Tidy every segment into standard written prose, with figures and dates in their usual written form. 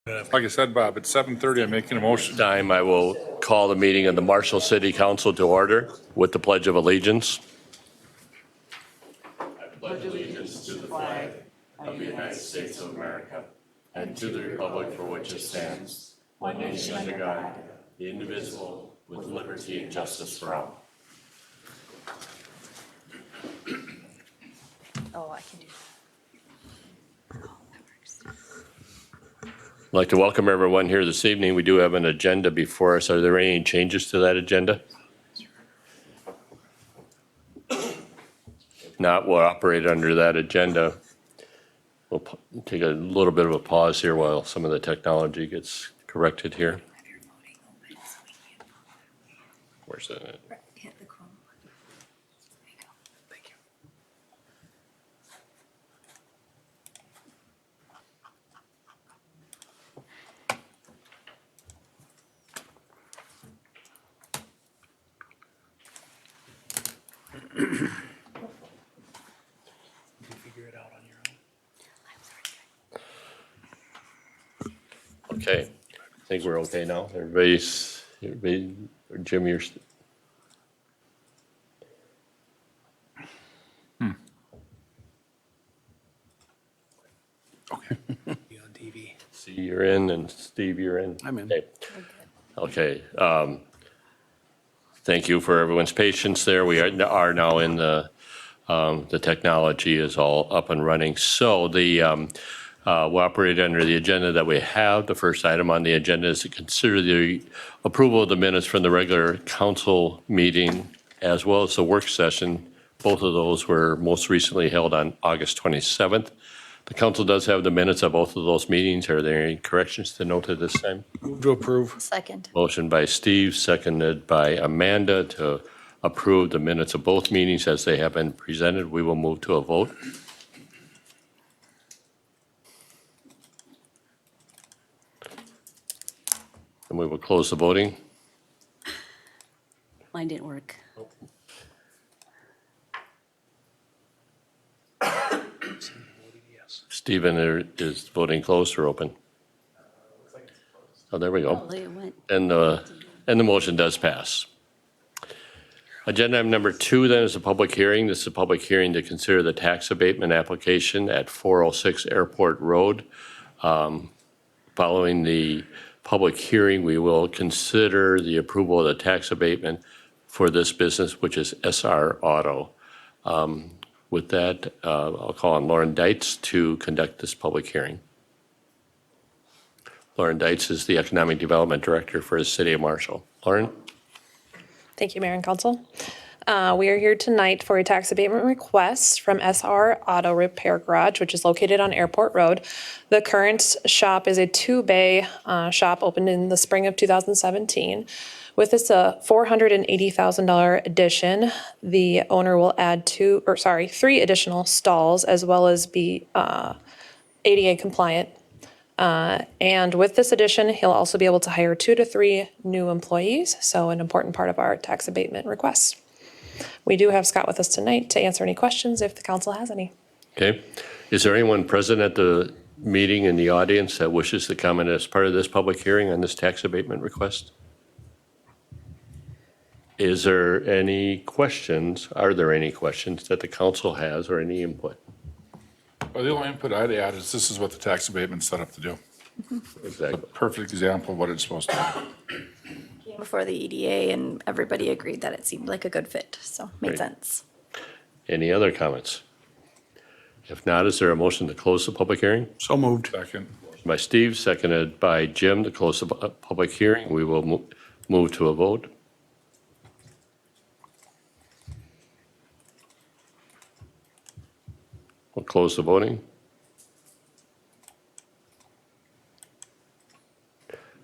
Like I said, Bob, it's 7:30. I'm making a motion. Time, I will call the meeting of the Marshall City Council to order with the Pledge of Allegiance. I pledge allegiance to the flag of the United States of America and to the republic for which it stands, one nation under God, indivisible, with liberty and justice for all. Oh, I can do that. Oh, that works. I'd like to welcome everyone here this evening. We do have an agenda before us. Are there any changes to that agenda? If not, we'll operate under that agenda. We'll take a little bit of a pause here while some of the technology gets corrected here. Where's that? Hit the Chrome button. There you go. Thank you. Okay, I think we're okay now. Everybody, Jim, you're, Okay. see, you're in, and Steve, you're in. I'm in. Okay. Thank you for everyone's patience there. We are now in the technology is all up and running. So we'll operate under the agenda that we have. The first item on the agenda is to consider the approval of the minutes from the regular council meeting as well as the work session. Both of those were most recently held on August 27th. The council does have the minutes of both of those meetings. Are there any corrections to note at this time? Move to approve. Second. Motion by Steve, seconded by Amanda to approve the minutes of both meetings as they have been presented. We will move to a vote. And we will close the voting. Mine didn't work. Stephen is voting closed or open? Oh, there we go. Oh, it went. And the motion does pass. Agenda item number 2 then is a public hearing. This is a public hearing to consider the tax abatement application at 406 Airport Road. Following the public hearing, we will consider the approval of the tax abatement for this business, which is SR Auto. With that, I'll call on Lauren Deitz to conduct this public hearing. Lauren Deitz is the Economic Development Director for the City of Marshall. Lauren? Thank you, Mayor and Council. We are here tonight for a tax abatement request from SR Auto Repair Garage, which is located on Airport Road. The current shop is a 2-bay shop opened in the spring of 2017. With this $480,000 addition, the owner will add 3 additional stalls as well as be ADA compliant. And with this addition, he'll also be able to hire 2 to 3 new employees, so an important part of our tax abatement request. We do have Scott with us tonight to answer any questions if the council has any. Okay. Is there anyone present at the meeting in the audience that wishes to comment as part of this public hearing on this tax abatement request? Is there any questions? Are there any questions that the council has or any input? Well, the only input I'd add is this is what the tax abatement's set up to do. Exactly. Perfect example of what it's supposed to do. Came before the EDA and everybody agreed that it seemed like a good fit, so made Great. sense. Any other comments? If not, is there a motion to close the public hearing? So moved. Second. By Steve, seconded by Jim to close the public hearing. We will move to a vote. We'll close the voting.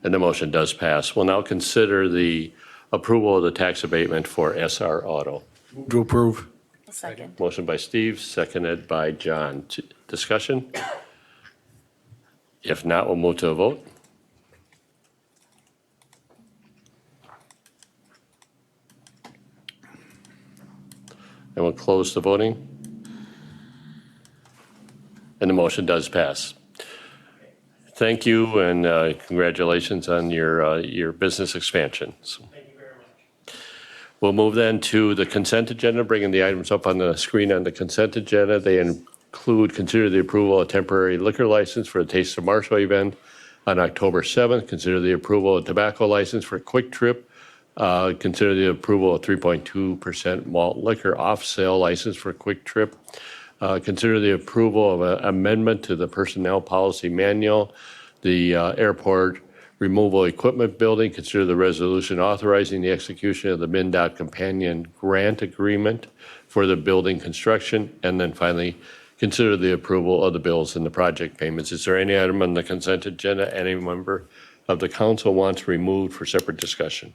And the motion does pass. We'll now consider the approval of the tax abatement for SR Auto. Move to approve. Second. Motion by Steve, seconded by John. Discussion? If not, we'll move to a vote. And we'll close the voting. And the motion does pass. thank you and congratulations on your business expansion. So, we'll move then to the consent agenda, bringing the items up on the screen on the consent agenda. They include consider the approval of temporary liquor license for the Taste of Marshall event on October 7th, consider the approval of tobacco license for Quick Trip, consider the approval of 3.2% malt liquor off-sale license for Quick Trip, consider the approval of an amendment to the personnel policy manual, the airport removal equipment building, consider the resolution authorizing the execution of the MnDOT companion grant agreement for the building construction, and then finally, consider the approval of the bills and the project payments. Is there any item on the consent agenda any member of the council wants removed for separate discussion?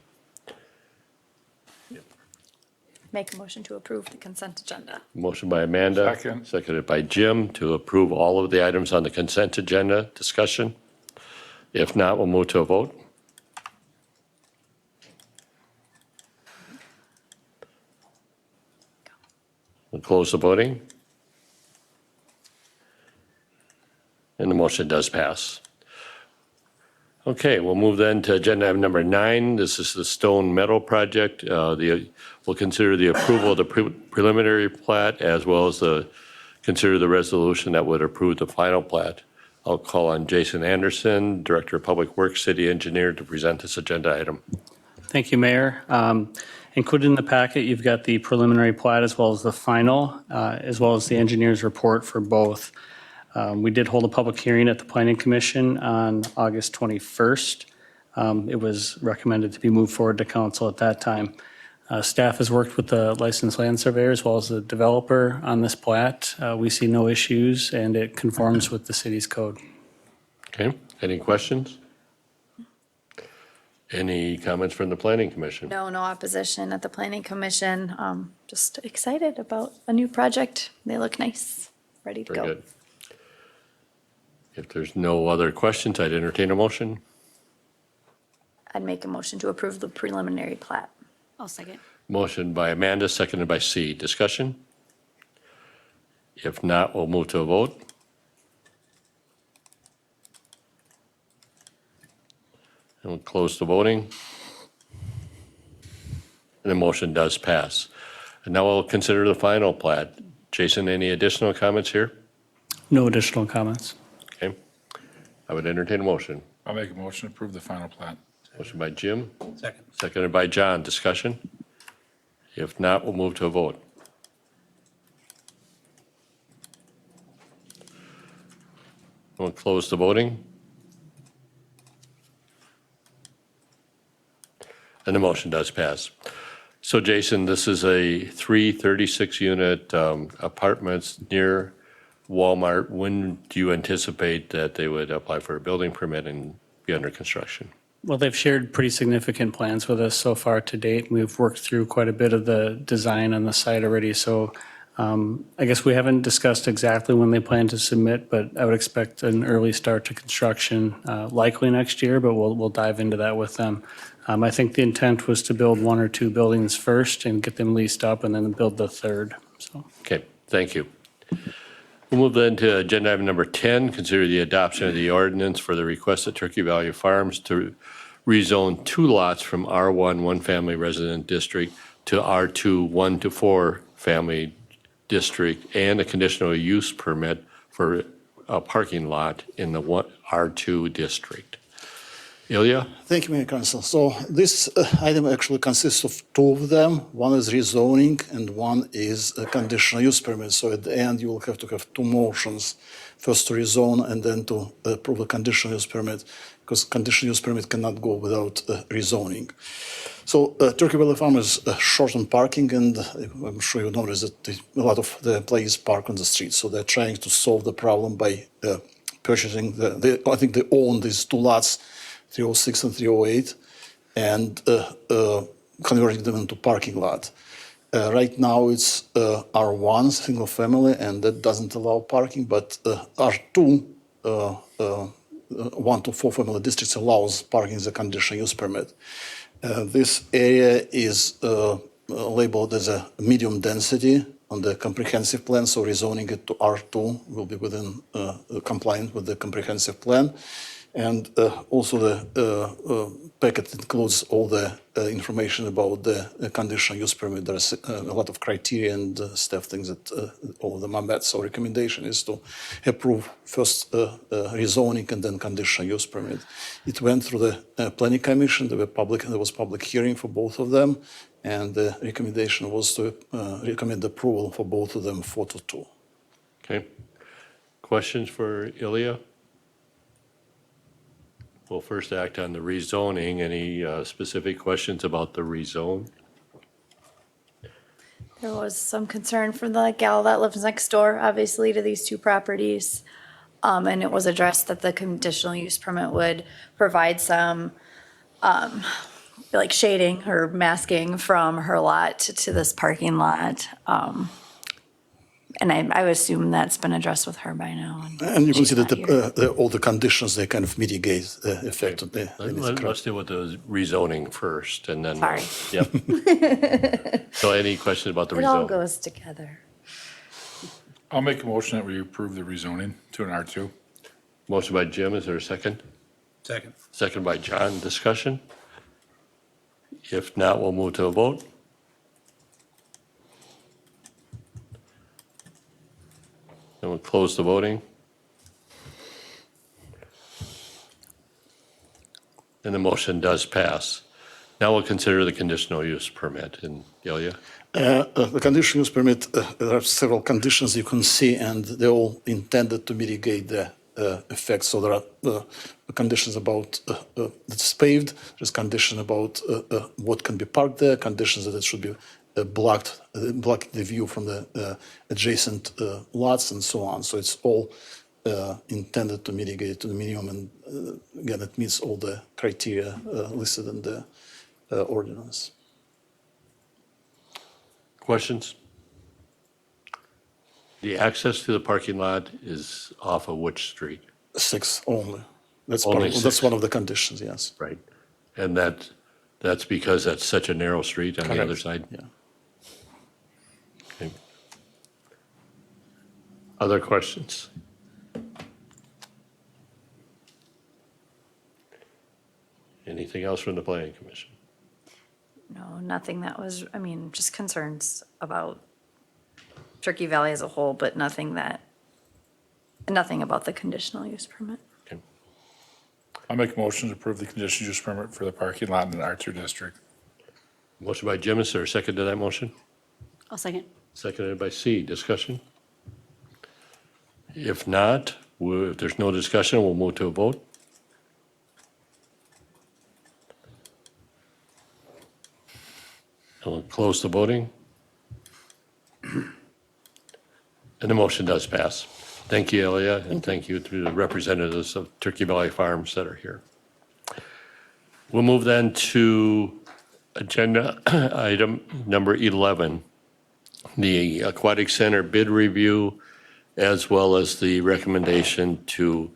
Make a motion to approve the consent agenda. Motion by Amanda. Second. Seconded by Jim to approve all of the items on the consent agenda. Discussion? If not, we'll move to a vote. We'll close the voting. And the motion does pass. Okay, we'll move then to agenda item number 9. This is the Stone Meadow project. We'll consider the approval of the preliminary plat as well as consider the resolution that would approve the final plat. I'll call on Jason Anderson, Director of Public Works, City Engineer, to present this agenda item. Thank you, Mayor. Included in the packet, you've got the preliminary plat as well as the final, as well as the engineer's report for both. We did hold a public hearing at the Planning Commission on August 21st. It was recommended to be moved forward to council at that time. Staff has worked with the licensed land surveyor as well as the developer on this plat. We see no issues and it conforms with the city's code. Okay, any questions? Any comments from the Planning Commission? No opposition at the planning commission. Just excited about a new project. They look nice, ready to Very go. good. If there's no other questions, I'd entertain a motion. I'd make a motion to approve the preliminary plat. I'll second. Motion by Amanda, seconded by C. Discussion? If not, we'll move to a vote. And we'll close the voting. And the motion does pass. And now we'll consider the final plat. Jason, any additional comments here? No additional comments. Okay. I would entertain a motion. I'll make a motion to approve the final plat. Motion by Jim, Second. seconded by John. Discussion? If not, we'll move to a vote. We'll close the voting. And the motion does pass. So Jason, this is a 336-unit apartments near Walmart. When do you anticipate that they would apply for a building permit and be under construction? Well, they've shared pretty significant plans with us so far to date. We've worked through quite a bit of the design on the site already. So I guess we haven't discussed exactly when they plan to submit, but I would expect an early start to construction likely next year, but we'll dive into that with them. I think the intent was to build 1 or 2 buildings first and get them leased up and then build the third. So. Okay, thank you. We'll move then to agenda item number 10, consider the adoption of the ordinance for the request of Turkey Valley Farms to rezone 2 lots from R1 one-family resident district to R2 1 to 4 family district and a conditional use permit for a parking lot in the R2 district. Ilya? Thank you, Mayor Council. So this item actually consists of 2 of them. One is rezoning and one is a conditional use permit. So at the end, you will have to have 2 motions, first to rezone and then to approve a conditional use permit, because conditional use permit cannot go without rezoning. So Turkey Valley Farms is short on parking, and I'm sure you noticed that a lot of the employees park on the street. So they're trying to solve the problem by purchasing, I think they own these 2 lots, 306 and 308, and converting them into parking lot. Right now it's R1, single family, and that doesn't allow parking, but R2, 1 to 4 family districts allows parking as a conditional use permit. This area is labeled as a medium density on the comprehensive plan, so rezoning it to R2 will be within compliant with the comprehensive plan. And also the packet includes all the information about the conditional use permit. There's a lot of criteria and stuff, things that all of them are met. So recommendation is to approve first rezoning and then conditional use permit. It went through the planning commission. There was public hearing for both of them. And the recommendation was to recommend approval for both of them 4-2. Okay. Questions for Ilya? We'll first act on the rezoning. Any specific questions about the rezone? There was some concern from the gal that lives next door, obviously, to these two properties. And it was addressed that the conditional use permit would provide some, like shading or masking from her lot to this parking lot. And I would assume that's been addressed with her by now. And you can she's see that not here. all the conditions, they kind of mitigate the effect of the. Let's deal with the rezoning first and then. Sorry. Yep. So any questions about the It all rezoning? goes together. I'll make a motion that we approve the rezoning to an R2. Motion by Jim, is there a second? Second. Second by John, discussion? If not, we'll move to a vote. Then we'll close the voting. And the motion does pass. Now we'll consider the conditional use permit in Ilya. The conditional use permit, there are several conditions you can see, and they're all intended to mitigate the effects. So there are conditions about it's paved. There's condition about what can be parked there. Conditions that it should be blocked the view from the adjacent lots and so on. So it's all intended to mitigate to the minimum, and again, it meets all the criteria listed in the ordinance. Questions? The access to the parking lot is off of which street? 6 only. That's Only part of, 6. that's one of the conditions. Yes. Right. And that's because that's such a narrow street on the other side? Yeah. Okay. Other questions? Anything else from the planning commission? No, nothing that was, just concerns about Turkey Valley as a whole, but nothing about the conditional use permit. Okay. I'll make a motion to approve the conditional use permit for the parking lot in the R2 district. Motion by Jim, is there a second to that motion? I'll second. Seconded by C, discussion? If not, if there's no discussion, we'll move to a vote. And we'll close the voting. And the motion does pass. Thank you, Elia, and thank you to the representatives of Turkey Valley Farms that are here. We'll move then to agenda item number 11, the Aquatic Center bid review, as well as the recommendation to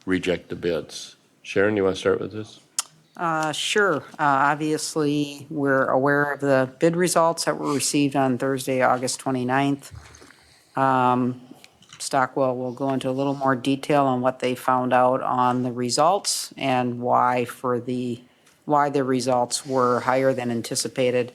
reject the bids. Sharon, you want to start with this? Sure. Obviously, we're aware of the bid results that were received on Thursday, August 29th. Stockwell will go into a little more detail on what they found out on the results and why the results were higher than anticipated.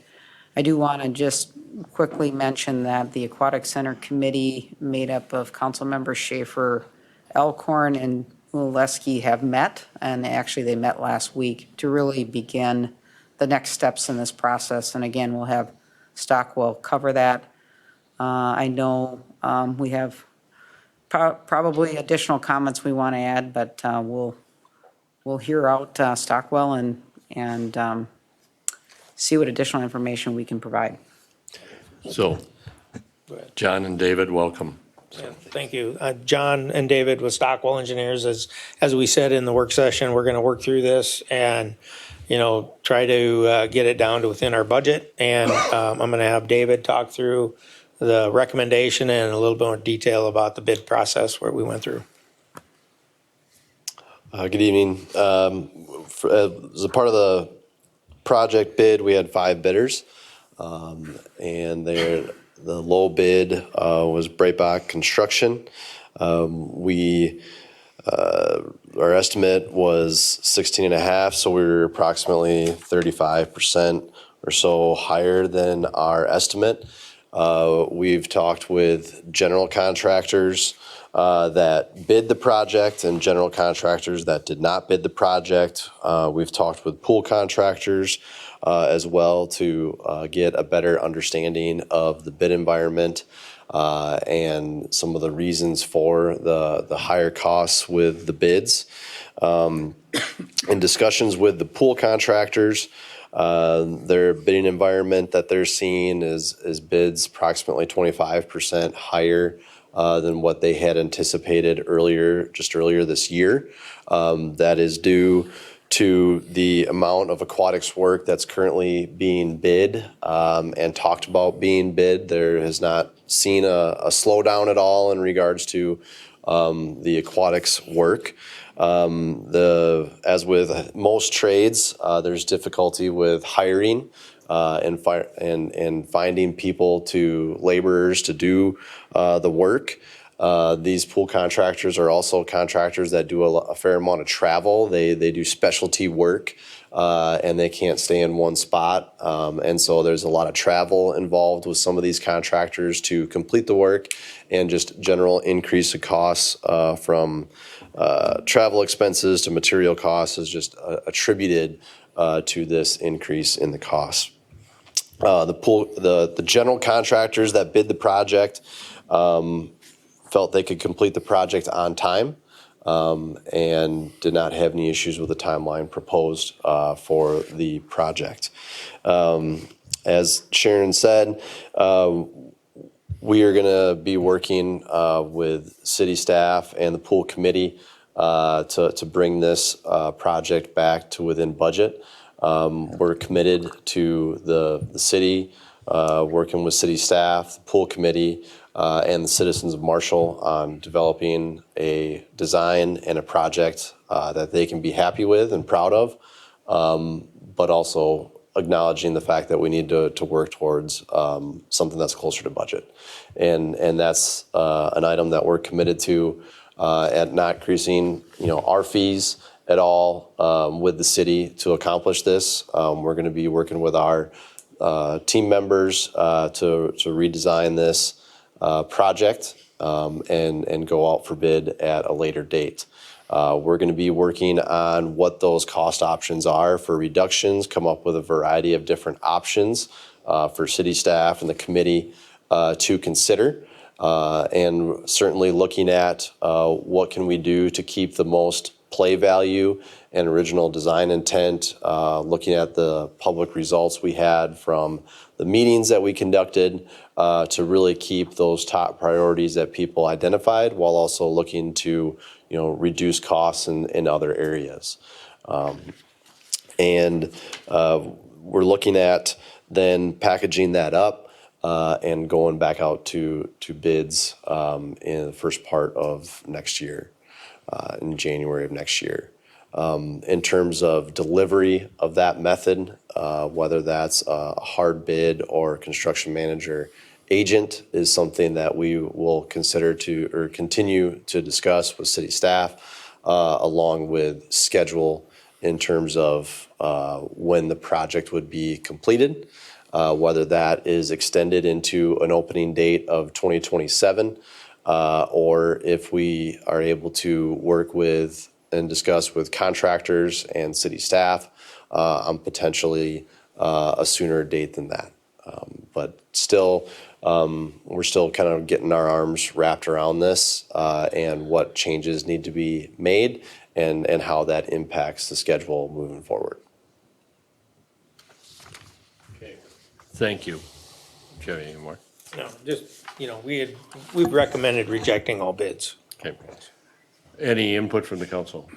I do want to just quickly mention that the Aquatic Center Committee, made up of Councilmembers Schaefer, Elkhorn, and Uleski, have met, and actually they met last week to really begin the next steps in this process. And again, we'll have Stockwell cover that. I know we have probably additional comments we want to add, but we'll hear out Stockwell and see what additional information we can provide. So, John and David, welcome. Yeah, thank you. John and David with Stockwell Engineers, as we said in the work session, we're going to work through this and, try to get it down to within our budget. And I'm going to have David talk through the recommendation and a little bit more detail about the bid process where we went through. Good evening. As a part of the project bid, we had 5 bidders, and the low bid was Breitbach Construction. Our estimate was 16.5, so we were approximately 35% or so higher than our estimate. We've talked with general contractors that bid the project and general contractors that did not bid the project. We've talked with pool contractors as well to get a better understanding of the bid environment and some of the reasons for the higher costs with the bids. In discussions with the pool contractors, their bidding environment that they're seeing is bids approximately 25% higher than what they had anticipated earlier this year. That is due to the amount of aquatics work that's currently being bid and talked about being bid. There has not seen a slowdown at all in regards to the aquatics work. As with most trades, there's difficulty with hiring and finding laborers to do the work. These pool contractors are also contractors that do a fair amount of travel. They do specialty work and they can't stay in one spot. And so there's a lot of travel involved with some of these contractors to complete the work, and just general increase of costs from travel expenses to material costs is just attributed to this increase in the costs. The general contractors that bid the project felt they could complete the project on time and did not have any issues with the timeline proposed for the project. As Sharon said, we are going to be working with city staff and the pool committee to bring this project back to within budget. We're committed to the city, working with city staff, the pool committee, and the citizens of Marshall on developing a design and a project that they can be happy with and proud of, but also acknowledging the fact that we need to work towards something that's closer to budget. And that's an item that we're committed to at not increasing, our fees at all with the city to accomplish this. We're going to be working with our team members to redesign this project and go out for bid at a later date. We're going to be working on what those cost options are for reductions, come up with a variety of different options for city staff and the committee to consider. And certainly looking at what can we do to keep the most play value and original design intent, looking at the public results we had from the meetings that we conducted to really keep those top priorities that people identified, while also looking to reduce costs in other areas. And we're looking at then packaging that up and going back out to bids in the first part of next year, in January of next year. In terms of delivery of that method, whether that's a hard bid or construction manager agent, is something that we will consider or continue to discuss with city staff, along with schedule in terms of when the project would be completed, whether that is extended into an opening date of 2027, or if we are able to work with and discuss with contractors and city staff on potentially a sooner date than that. But still, we're still kind of getting our arms wrapped around this and what changes need to be made and how that impacts the schedule moving forward. Okay. Thank you. Do you have any more? No, just, we've recommended rejecting all bids. Okay. Any input from the council?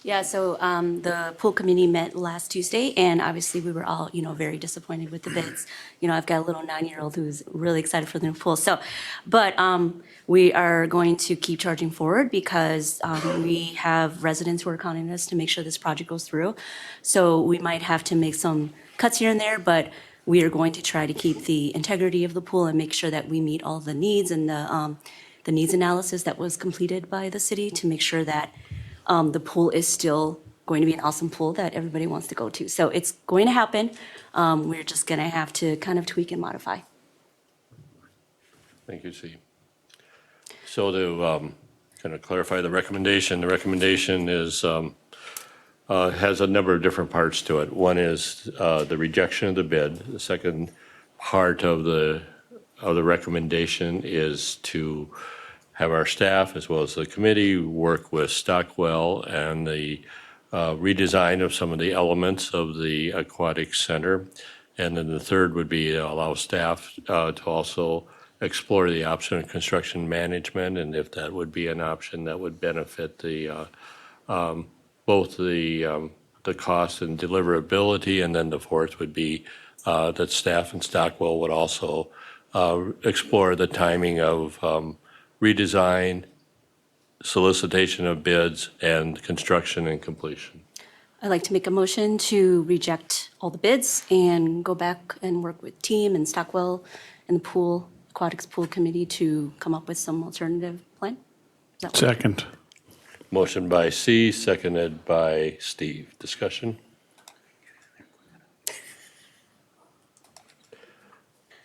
Yeah, so the pool committee met last Tuesday, and obviously we were all, very disappointed with the bids. I've got a little 9-year-old who's really excited for the new pool. But we are going to keep charging forward because we have residents who are counting us to make sure this project goes through. So we might have to make some cuts here and there, but we are going to try to keep the integrity of the pool and make sure that we meet all the needs and the needs analysis that was completed by the city to make sure that the pool is still going to be an awesome pool that everybody wants to go to. So it's going to happen. We're just going to have to kind of tweak and modify. Thank you, Steve. So to kind of clarify the recommendation is, has a number of different parts to it. One is the rejection of the bid. The second part of the recommendation is to have our staff as well as the committee work with Stockwell and the redesign of some of the elements of the aquatic center. And then the third would be to allow staff to also explore the option of construction management, and if that would be an option that would benefit the both the cost and deliverability. And then the fourth would be that staff and Stockwell would also explore the timing of redesign, solicitation of bids, and construction and completion. I'd like to make a motion to reject all the bids and go back and work with team and Stockwell and the Aquatics Pool Committee to come up with some alternative plan. Does that work? Second. Motion by C, seconded by Steve. Discussion?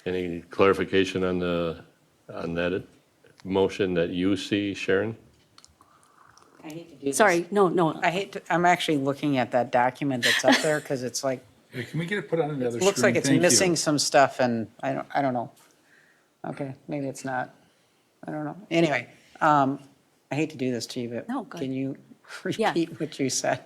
Any clarification on that motion that you see, Sharon? I hate to do this. Sorry, no. I'm actually looking at that document that's up there because it's like, Hey, can we get it put on another it screen? looks like it's Thank you. missing some stuff and I don't know. Okay, maybe it's not. I don't know. Anyway, I hate to do this to you, but No, go can ahead. you Yeah. repeat what you said?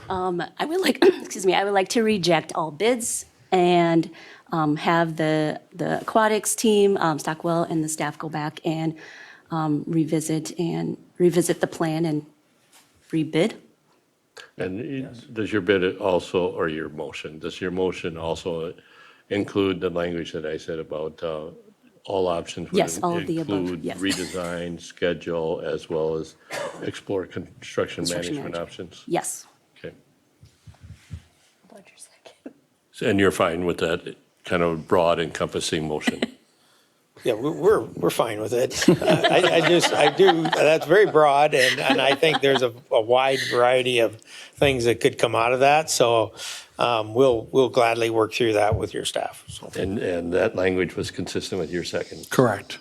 I would like, I would like to reject all bids and have the aquatics team, Stockwell and the staff go back and revisit the plan and rebid. And does your bid also, or your motion, does your motion also include the language that I said about all options? would Yes, all of the above, include yes. redesign, schedule, as well as explore construction management management. options? Yes. Okay. And you're fine with that kind of broad encompassing motion? Yeah, we're fine with it. I do, that's very broad, and I think there's a wide variety of things that could come out of that. So we'll gladly work through that with your staff. So. And that language was consistent with your second? Correct.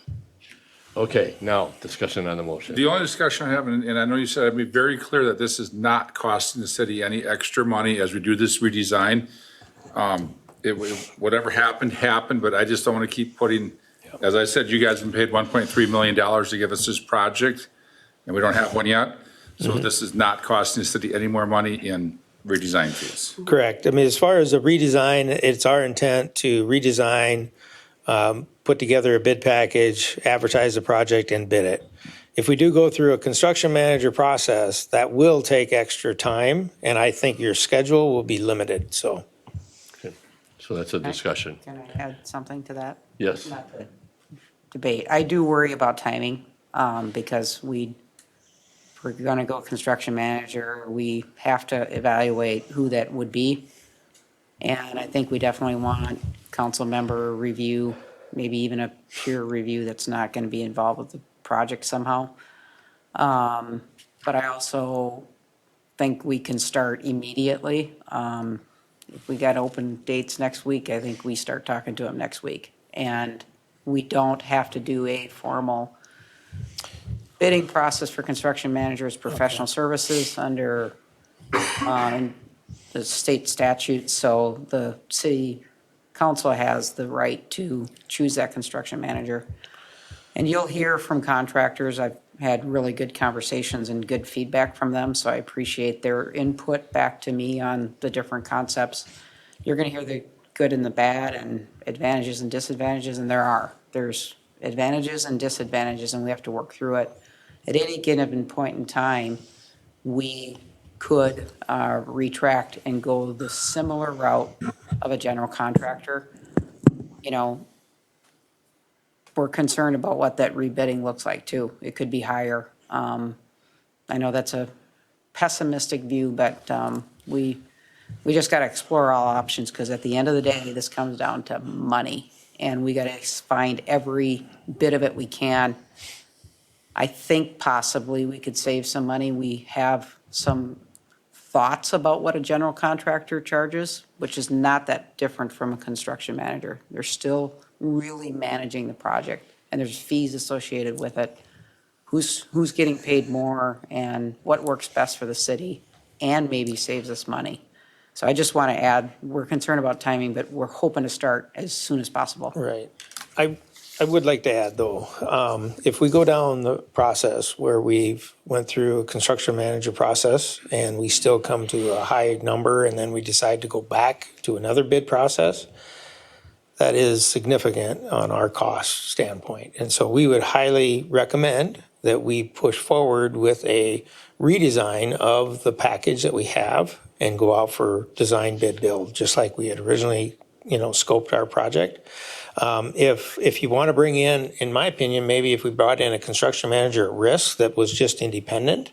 Okay, now, discussion on the motion. The only discussion I have, and I know you said, I'd be very clear that this is not costing the city any extra money as we do this redesign. Whatever happened, but I just don't want to keep putting, as I said, you guys have been paid $1.3 million to give us this project, and we don't have one yet. So this is not costing the city any more money in redesign fees. Correct. I mean, as far as the redesign, it's our intent to redesign, put together a bid package, advertise the project, and bid it. If we do go through a construction manager process, that will take extra time, and I think your schedule will be limited, so. So that's a discussion. Can I add something to that? Yes. Not to debate. I do worry about timing because if we're going to go construction manager, we have to evaluate who that would be. And I think we definitely want council member review, maybe even a peer review that's not going to be involved with the project somehow. But I also think we can start immediately. If we got open dates next week, I think we start talking to them next week. And we don't have to do a formal bidding process for construction managers, professional services under the state statute. So the city council has the right to choose that construction manager. And you'll hear from contractors. I've had really good conversations and good feedback from them, so I appreciate their input back to me on the different concepts. You're going to hear the good and the bad and advantages and disadvantages, and there's advantages and disadvantages, and we have to work through it. At any given point in time, we could retract and go the similar route of a general contractor. You know, we're concerned about what that rebidding looks like too. It could be higher. I know that's a pessimistic view, but we we just got to explore all options, because at the end of the day, this comes down to money. And we got to find every bit of it we can. I think possibly we could save some money. We have some thoughts about what a general contractor charges, which is not that different from a construction manager. They're still really managing the project, and there's fees associated with it. Who's getting paid more, and what works best for the city, and maybe saves us money. So I just want to add, we're concerned about timing, but we're hoping to start as soon as possible. Right. I would like to add, though, if we go down the process where we've went through a construction manager process and we still come to a high number and then we decide to go back to another bid process, that is significant on our cost standpoint. And so we would highly recommend that we push forward with a redesign of the package that we have and go out for design bid build, just like we had originally, scoped our project. If you want to bring in my opinion, maybe if we brought in a construction manager at risk that was just independent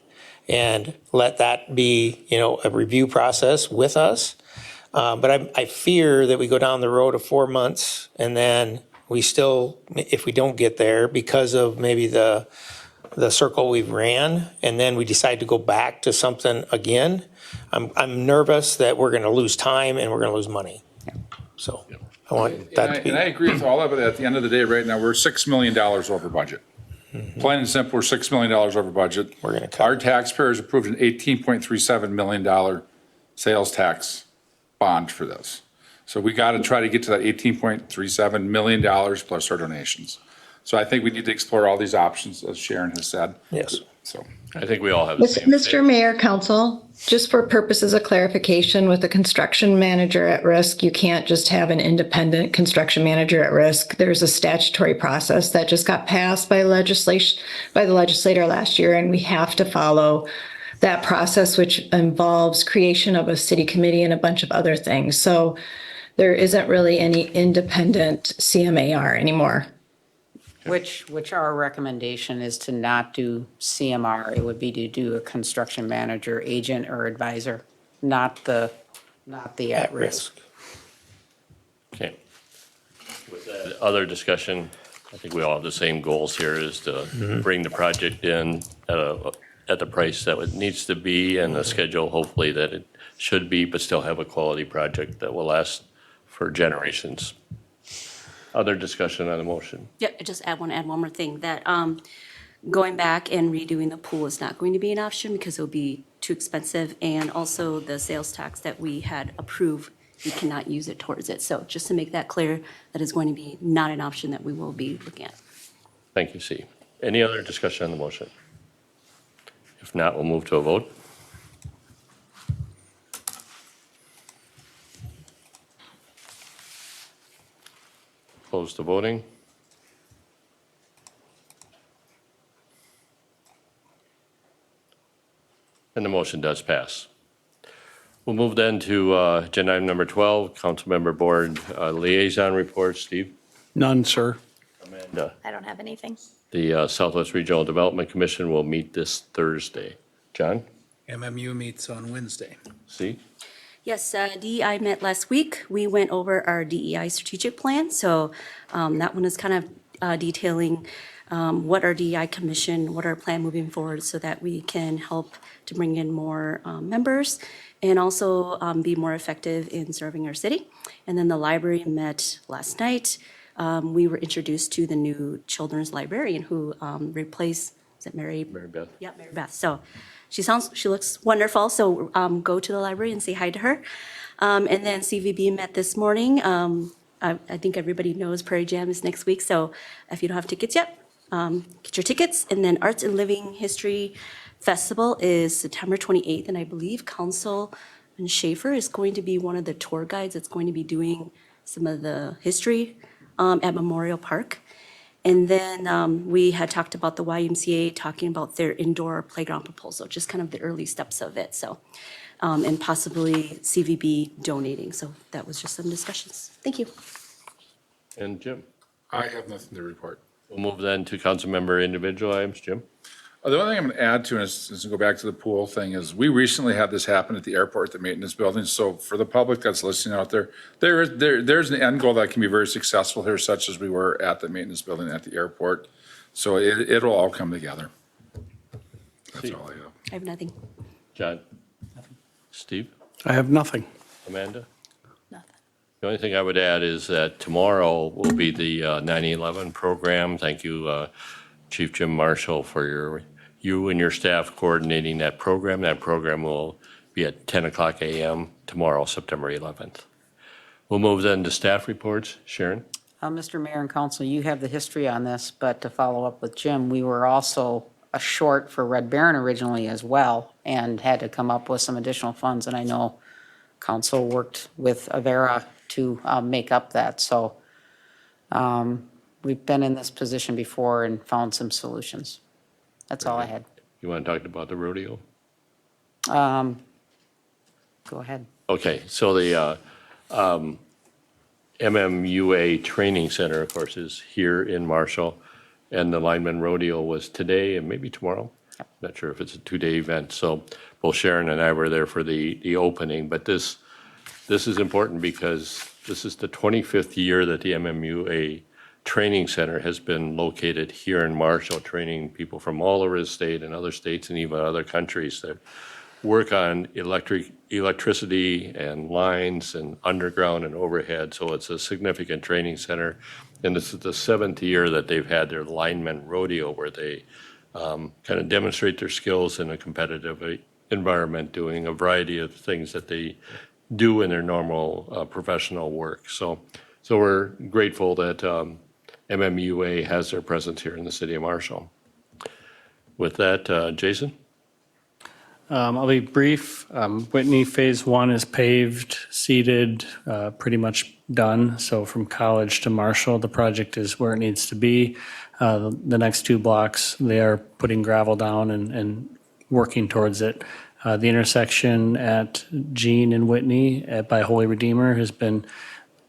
and let that be, a review process with us. But I fear that we go down the road of 4 months and then we still, if we don't get there because of maybe the circle we've ran, and then we decide to go back to something again, I'm nervous that we're going to lose time and we're going to lose money. So I want that to be. And I agree with all of it. At the end of the day, right now, we're $6 million over budget. Plain and simple, we're $6 million over budget. We're gonna cut. Our taxpayers approved an $18.37 million sales tax bond for this. So we got to try to get to that $18.37 million plus our donations. So I think we need to explore all these options, as Sharon has said. Yes. So I think we all have the same. Mr. Mayor, Council, just for purposes of clarification, with a construction manager at risk, you can't just have an independent construction manager at risk. There's a statutory process that just got passed by the legislator last year, and we have to follow that process, which involves creation of a city committee and a bunch of other things. So there isn't really any independent CMAR anymore. Which our recommendation is to not do CMR. It would be to do a construction manager, agent, or advisor, not the at risk. Okay. With that other discussion, I think we all have the same goals here, is to bring the project in at the price that it needs to be and the schedule, hopefully, that it should be, but still have a quality project that will last for generations. Other discussion on the motion? Yeah, I just want to add one more thing, that going back and redoing the pool is not going to be an option because it'll be too expensive. And also the sales tax that we had approved, we cannot use it towards it. So just to make that clear, that is going to be not an option that we will be looking at. Thank you, C. Any other discussion on the motion? If not, we'll move to a vote. Close the voting. And the motion does pass. We'll move then to agenda item number 12, Councilmember Board Liaison Report. Steve? None, sir. Amanda? I don't have anything. The Southwest Regional Development Commission will meet this Thursday. John? MMU meets on Wednesday. See? Yes, DEI met last week. We went over our DEI strategic plan. So that one is kind of detailing what our DEI commission, what our plan moving forward so that we can help to bring in more members and also be more effective in serving our city. And then the library met last night. We were introduced to the new children's librarian who replaced, is it Mary? Mary Beth? Yeah, Mary Beth. So she looks wonderful. So go to the library and say hi to her. And then CVB met this morning. I think everybody knows Prairie Jam is next week. So if you don't have tickets yet, get your tickets. And then Arts and Living History Festival is September 28th. And I believe Councilman Schaefer is going to be one of the tour guides that's going to be doing some of the history at Memorial Park. And then we had talked about the YMCA talking about their indoor playground proposal, just kind of the early steps of it. So, and possibly CVB donating. So that was just some discussions. Thank you. And Jim? I have nothing to report. We'll move then to Councilmember individual items. Jim? The only thing I'm going to add to it is to go back to the pool thing is we recently had this happen at the airport, the maintenance building. So for the public that's listening out there, there's an end goal that can be very successful here, such as we were at the maintenance building at the airport. So it'll all come together. That's all I have. I have nothing. John? Steve? I have nothing. Amanda? Nothing. The only thing I would add is that tomorrow will be the 9/11 program. Thank you, Chief Jim Marshall, for you and your staff coordinating that program. That program will be at 10 o'clock a.m. tomorrow, September 11th. We'll move then to staff reports. Sharon? Mr. Mayor and Council, you have the history on this, but to follow up with Jim, we were also a short for Red Baron originally as well and had to come up with some additional funds. And I know Council worked with Avera to make up that. So we've been in this position before and found some solutions. That's all I had. You want to talk about the rodeo? Go ahead. Okay, so the MMUA Training Center, of course, is here in Marshall, and the Lineman Rodeo was today and maybe tomorrow. Not sure if it's a two-day event. So both Sharon and I were there for the opening, but this is important because this is the 25th year that the MMUA Training Center has been located here in Marshall, training people from all over the state and other states and even other countries that work on electricity and lines and underground and overhead. So it's a significant training center. And this is the 7th year that they've had their lineman rodeo where they kind of demonstrate their skills in a competitive environment, doing a variety of things that they do in their normal professional work. So we're grateful that MMUA has their presence here in the city of Marshall. With that, Jason? I'll be brief. Whitney Phase 1 is paved, seeded, pretty much done. So from College to Marshall, the project is where it needs to be. The next 2 blocks, they are putting gravel down and working towards it. The intersection at Jean and Whitney by Holy Redeemer has been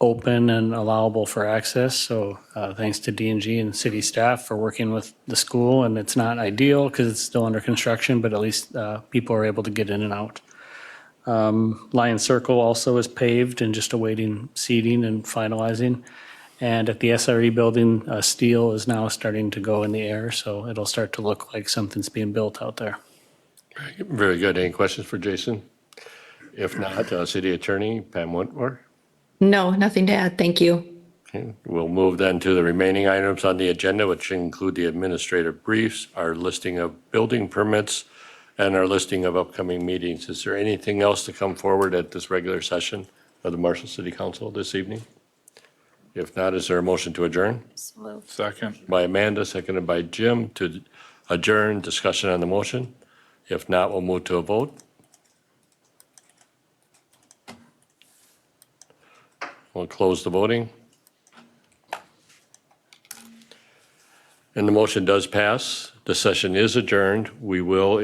open and allowable for access. So thanks to D&G and city staff for working with the school. And it's not ideal because it's still under construction, but at least people are able to get in and out. Lion Circle also is paved and just awaiting seeding and finalizing. And at the SRE building, steel is now starting to go in the air. So it'll start to look like something's being built out there. Very good. Any questions for Jason? If not, City Attorney Pam Wentworth. No, nothing to add. Thank you. Okay, we'll move then to the remaining items on the agenda, which include the administrative briefs, our listing of building permits, and our listing of upcoming meetings. Is there anything else to come forward at this regular session of the Marshall City Council this evening? If not, is there a motion to adjourn? So moved. Second. By Amanda, seconded by Jim to adjourn. Discussion on the motion. If not, we'll move to a vote. We'll close the voting. And the motion does pass. The session is adjourned. We will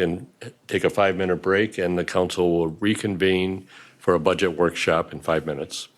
take a 5-minute break, and the council will reconvene for a budget workshop in 5 minutes.